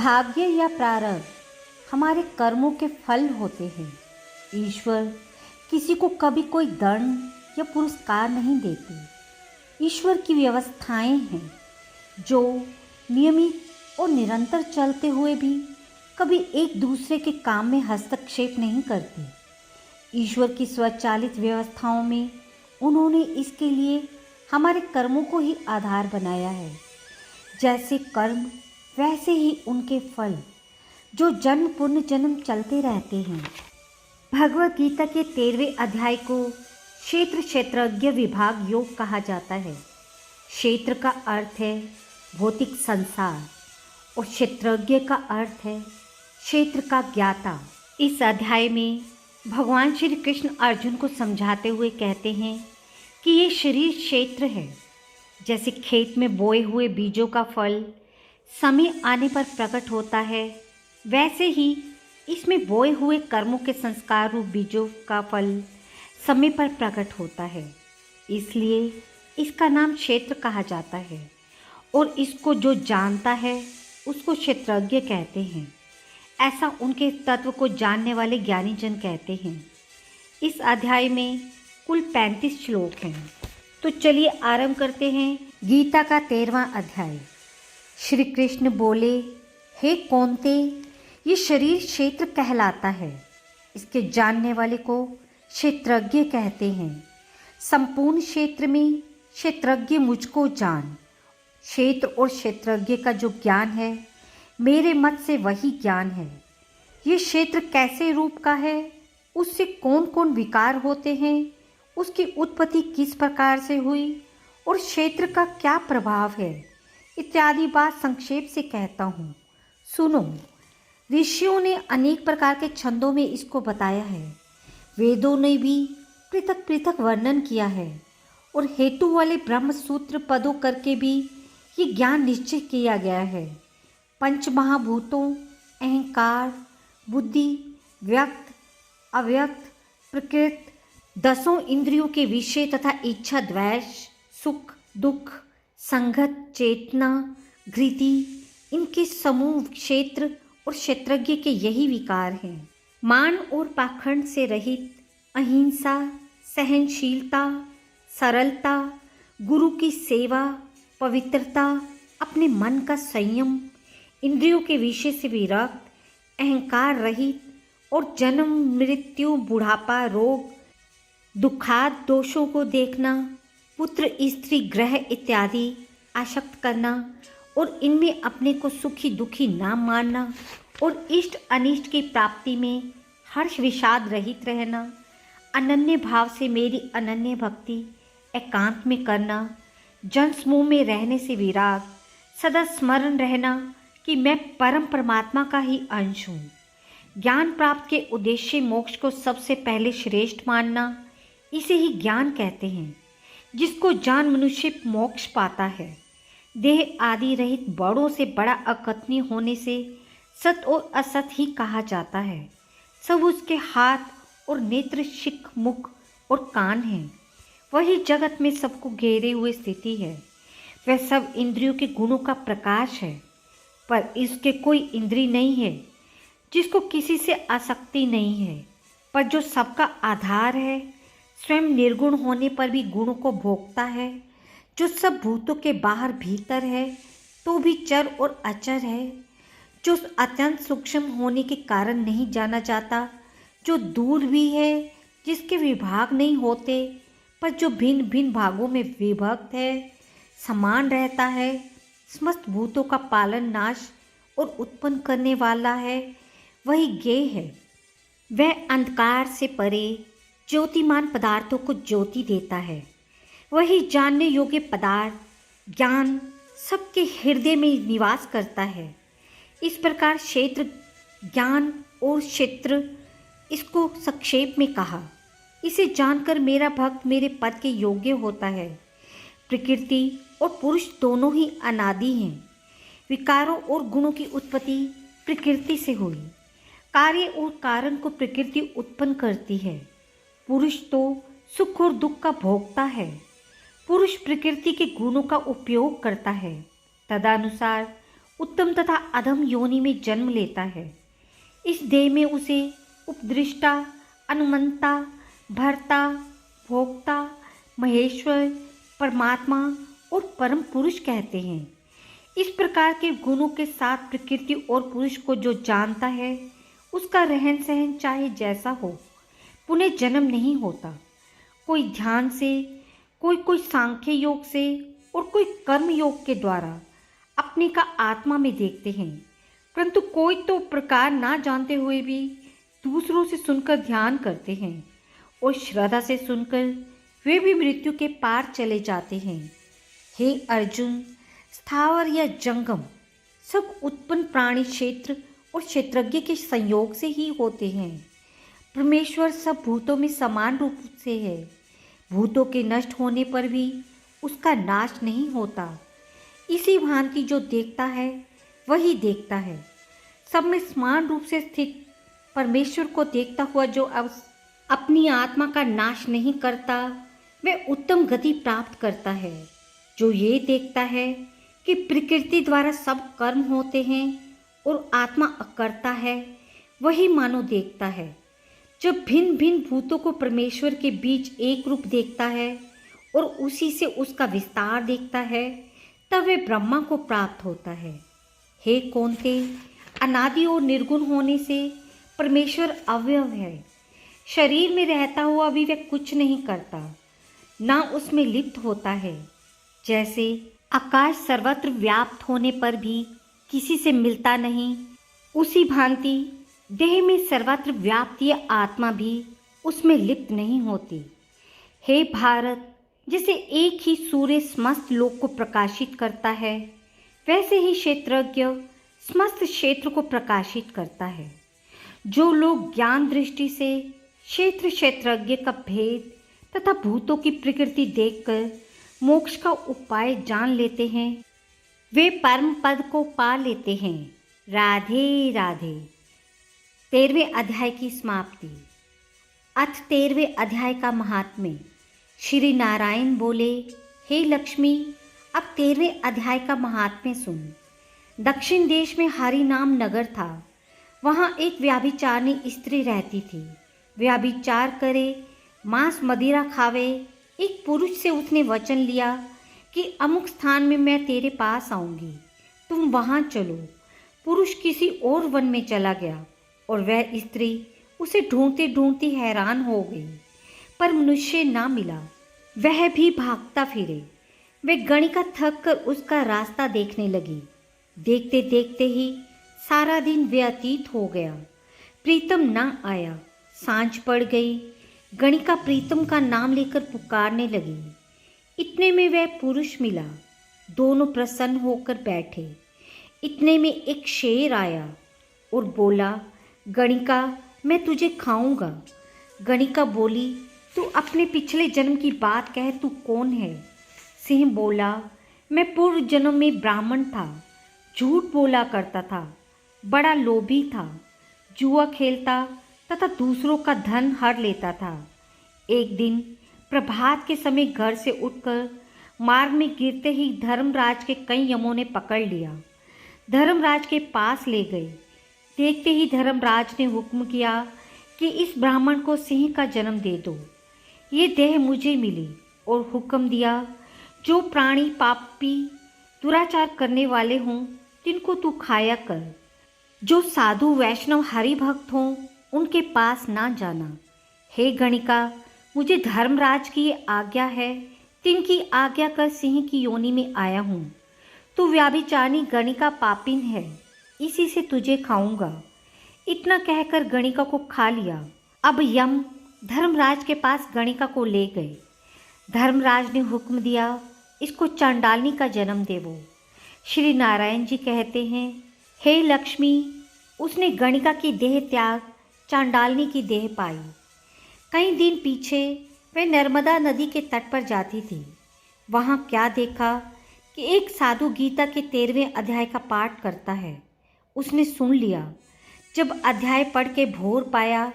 भाग्य या प्रारब्ध हमारे कर्मों के फल होते हैं। ईश्वर किसी को कभी कोई दंड या पुरस्कार नहीं देते। ईश्वर की व्यवस्थाएं हैं जो नियमित और निरंतर चलते हुए भी कभी एक दूसरे के काम में हस्तक्षेप नहीं करती। ईश्वर की स्वचालित व्यवस्थाओं में उन्होंने इसके लिए हमारे कर्मों को ही आधार बनाया है। जैसे कर्म वैसे ही उनके फल, जो जन्म पुनर्जन्म चलते रहते हैं। भगवत गीता के 13वें अध्याय को क्षेत्र क्षेत्रज्ञ विभाग योग कहा जाता है। क्षेत्र का अर्थ है भौतिक संसार और क्षेत्रज्ञ का अर्थ है क्षेत्र का ज्ञाता। इस अध्याय में भगवान श्री कृष्ण अर्जुन को समझाते हुए कहते हैं कि ये शरीर क्षेत्र है। जैसे खेत में बोए हुए बीजों का फल समय आने पर प्रकट होता है, वैसे ही इसमें बोए हुए कर्मों के संस्कार रूप बीजों का फल समय पर प्रकट होता है। इसलिए इसका नाम क्षेत्र कहा जाता है और इसको जो जानता है उसको क्षेत्रज्ञ कहते हैं। ऐसा उनके तत्व को जानने वाले ज्ञानी जन कहते हैं। इस अध्याय में कुल 35 श्लोक हैं। तो चलिए आरंभ करते हैं गीता का 13वां अध्याय। श्री कृष्ण बोले, हे कौन्ते, ये शरीर क्षेत्र कहलाता है। इसके जानने वाले को क्षेत्रज्ञ कहते हैं। संपूर्ण क्षेत्र में क्षेत्रज्ञ मुझको जान। क्षेत्र और क्षेत्रज्ञ का जो ज्ञान है मेरे मत से वही ज्ञान है। ये क्षेत्र कैसे रूप का है, उससे कौन कौन विकार होते हैं, उसकी उत्पत्ति किस प्रकार से हुई और क्षेत्र का क्या प्रभाव है, इत्यादि बात संक्षेप से कहता हूँ, सुनो। ऋषियों ने अनेक प्रकार के छंदों में इसको बताया है। वेदों ने भी पृथक पृथक वर्णन किया है और हेतु वाले ब्रह्म सूत्र पदों करके भी ये ज्ञान निश्चित किया गया है। पंच महाभूतों, अहंकार, बुद्धि, व्यक्त, अव्यक्त, प्रकृत, 10 इंद्रियों के विषय तथा इच्छा, द्वेष, सुख, दुख, संगत, चेतना, घृति, इनके समूह क्षेत्र और क्षेत्रज्ञ के यही विकार हैं। मान और पाखंड से रहित, अहिंसा, सहनशीलता, सरलता, गुरु की सेवा, पवित्रता, अपने मन का संयम, इंद्रियों के विषय से विरक्त, अहंकार रहित और जन्म, मृत्यु, बुढ़ापा, रोग, दुखाद दोषों को देखना, पुत्र, स्त्री, ग्रह इत्यादि आसक्त करना और इनमें अपने को सुखी दुखी ना मानना और इष्ट अनिष्ट की प्राप्ति में हर्ष विषाद रहित रहना, अनन्य भाव से मेरी अनन्य भक्ति एकांत में करना, जन समूह में रहने से विराग, सदा स्मरण रहना कि मैं परम परमात्मा का ही अंश हूँ। ज्ञान प्राप्त के उद्देश्य मोक्ष को सबसे पहले श्रेष्ठ मानना, इसे ही ज्ञान कहते हैं। जिसको जान मनुष्य मोक्ष पाता है। देह आदि रहित बड़ों से बड़ा अकथनीय होने से सत और असत ही कहा जाता है। सब उसके हाथ और नेत्र, शिख, मुख और कान हैं। वही जगत में सबको घेरे हुए स्थिति है। वह सब इंद्रियों के गुणों का प्रकाश है, पर इसके कोई इंद्री नहीं है। जिसको किसी से आसक्ति नहीं है, पर जो सबका आधार है, स्वयं निर्गुण होने पर भी गुणों को भोगता है, जो सब भूतों के बाहर भीतर है तो भी चर और अचर है, जो अत्यंत सूक्ष्म होने के कारण नहीं जाना जाता, जो दूर भी है, जिसके विभाग नहीं होते, पर जो भिन्न भिन्न भागों में विभक्त है, समान रहता है, समस्त भूतों का पालन, नाश और उत्पन्न करने वाला है, वही ज्ञेय है। वह अंधकार से परे ज्योतिमान पदार्थों को ज्योति देता है। वही जानने योग्य पदार्थ, ज्ञान सबके हृदय में निवास करता है। इस प्रकार क्षेत्र, ज्ञान और क्षेत्र, इसको संक्षेप में कहा। इसे जानकर मेरा भक्त मेरे पद के योग्य होता है। प्रकृति और पुरुष दोनों ही अनादि हैं। विकारों और गुणों की उत्पत्ति प्रकृति से हुई। कार्य और कारण को प्रकृति उत्पन्न करती है। पुरुष तो सुख और दुख का भोगता है। पुरुष प्रकृति के गुणों का उपयोग करता है, तदनुसार उत्तम तथा अधम योनि में जन्म लेता है। इस देह में उसे उपदृष्टा, अनुमंता, भर्ता, भोक्ता, महेश्वर, परमात्मा और परम पुरुष कहते हैं। इस प्रकार के गुणों के साथ प्रकृति और पुरुष को जो जानता है, उसका रहन सहन चाहे जैसा हो, पुनः जन्म नहीं होता। कोई ध्यान से, कोई सांख्य योग से और कोई कर्म योग के द्वारा अपने का आत्मा में देखते हैं, परंतु कोई तो प्रकार ना जानते हुए भी दूसरों से सुनकर ध्यान करते हैं और श्रद्धा से सुनकर वे भी मृत्यु के पार चले जाते हैं। हे अर्जुन, स्थावर या जंगम सब उत्पन्न प्राणी क्षेत्र और क्षेत्रज्ञ के संयोग से ही होते हैं। परमेश्वर सब भूतों में समान रूप से है। भूतों के नष्ट होने पर भी उसका नाश नहीं होता। इसी भांति जो देखता है वही देखता है। सब में समान रूप से स्थित परमेश्वर को देखता हुआ जो अपनी आत्मा का नाश नहीं करता, वह उत्तम गति प्राप्त करता है। जो ये देखता है कि प्रकृति द्वारा सब कर्म होते हैं और आत्मा अकर्ता है, वही मानो देखता है। जब भिन्न भिन्न भूतों को परमेश्वर के बीच एक रूप देखता है और उसी से उसका विस्तार देखता है, तब वे ब्रह्मा को प्राप्त होता है। हे कौन्ते, अनादि और निर्गुण होने से परमेश्वर अव्यय है। शरीर में रहता हुआ भी वह कुछ नहीं करता, ना उसमें लिप्त होता है। जैसे आकाश सर्वत्र व्याप्त होने पर भी किसी से मिलता नहीं, उसी भांति देह में सर्वत्र व्याप्त यह आत्मा भी उसमें लिप्त नहीं होती। हे भारत, जैसे एक ही सूर्य समस्त लोक को प्रकाशित करता है, वैसे ही क्षेत्रज्ञ समस्त क्षेत्र को प्रकाशित करता है। जो लोग ज्ञान दृष्टि से क्षेत्र क्षेत्रज्ञ का भेद तथा भूतों की प्रकृति देखकर मोक्ष का उपाय जान लेते हैं, वे परम पद को पा लेते हैं। राधे राधे। 13वें अध्याय की समाप्ति। अथ 13वें अध्याय का महात्म्य। श्री नारायण बोले, हे लक्ष्मी, अब 13वें अध्याय का महात्म्य सुन। दक्षिण देश में हरि नाम नगर था। वहाँ एक व्याभिचारिणी स्त्री रहती थी। व्याभिचार करे, मांस मदिरा खावे। एक पुरुष से उसने वचन लिया कि अमुक स्थान में मैं तेरे पास आऊँगी, तुम वहाँ चलो। पुरुष किसी और वन में चला गया और वह स्त्री उसे ढूंढते ढूंढती हैरान हो गई, पर मनुष्य ना मिला। वह भी भागता फिरे। वह गणिका थक कर उसका रास्ता देखने लगी। देखते देखते ही सारा दिन व्यतीत हो गया। प्रीतम ना आया। सांझ पड़ गई। गणिका प्रीतम का नाम लेकर पुकारने लगी। इतने में वह पुरुष मिला। दोनों प्रसन्न होकर बैठे। इतने में एक शेर आया और बोला, गणिका, मैं तुझे खाऊंगा। गणिका बोली, तू अपने पिछले जन्म की बात कह, तू कौन है? सिंह बोला, मैं पूर्व जन्म में ब्राह्मण था, झूठ बोला करता था, बड़ा लोभी था, जुआ खेलता तथा दूसरों का धन हर लेता था। एक दिन प्रभात के समय घर से उठकर मार्ग में गिरते ही धर्मराज के कई यमों ने पकड़ लिया। धर्मराज के पास ले गए। देखते ही धर्मराज ने हुक्म किया कि इस ब्राह्मण को सिंह का जन्म दे दो। ये देह मुझे मिली और हुक्म दिया, जो प्राणी पापी दुराचार करने वाले हों तिनको तू खाया कर। जो साधु वैष्णव हरि भक्त हों उनके पास ना जाना। हे गणिका, मुझे धर्मराज की ये आज्ञा है, तिनकी आज्ञा कर सिंह की योनि में आया हूँ। तू व्याभिचारिणी गणिका पापिन है, इसी से तुझे खाऊंगा। इतना कहकर गणिका को खा लिया। अब यम धर्मराज के पास गणिका को ले गए। धर्मराज ने हुक्म दिया, इसको चांडालनी का जन्म देवो। श्री नारायण जी कहते हैं, हे लक्ष्मी, उसने गणिका की देह त्याग चांडालनी की देह पाई। कई दिन पीछे वह नर्मदा नदी के तट पर जाती थी। वहाँ क्या देखा कि एक साधु गीता के 13वें अध्याय का पाठ करता है। उसने सुन लिया। जब अध्याय पढ़ के भोर पाया,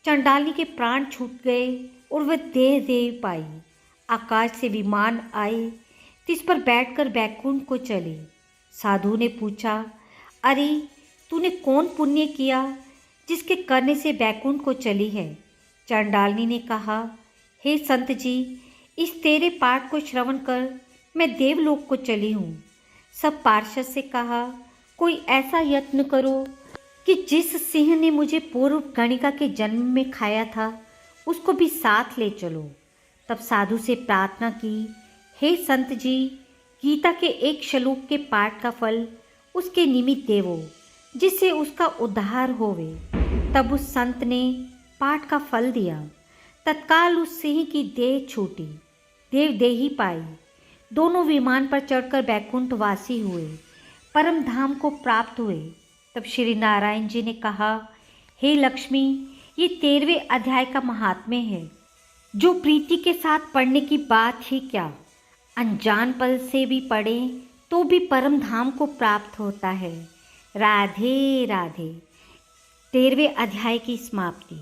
चंडाली के प्राण छूट गए और वह देह दे पाई। आकाश से विमान आए, तिस पर बैठकर बैकुंठ को चले। साधु ने पूछा, अरे तूने कौन पुण्य किया जिसके करने से बैकुंठ को चली है? चंडालिनी ने कहा, हे संत जी, इस तेरे पाठ को श्रवण कर मैं देवलोक को चली हूँ। सब पार्षद से कहा, कोई ऐसा यत्न करो कि जिस सिंह ने मुझे पूर्व गणिका के जन्म में खाया था उसको भी साथ ले चलो। तब साधु से प्रार्थना की, हे संत जी, गीता के एक श्लोक के पाठ का फल उसके निमित्त देवो जिससे उसका उद्धार होवे। तब उस संत ने पाठ का फल दिया। तत्काल उस सिंह की देह छूटी, देव देही पाई। दोनों विमान पर चढ़कर बैकुंठ वासी हुए, परम धाम को प्राप्त हुए। तब श्री नारायण जी ने कहा, हे लक्ष्मी, ये 13वें अध्याय का महात्म्य है, जो प्रीति के साथ पढ़ने की बात ही क्या, अनजान पल से भी पढ़ें तो भी परम धाम को प्राप्त होता है। राधे राधे। 13वें अध्याय की समाप्ति।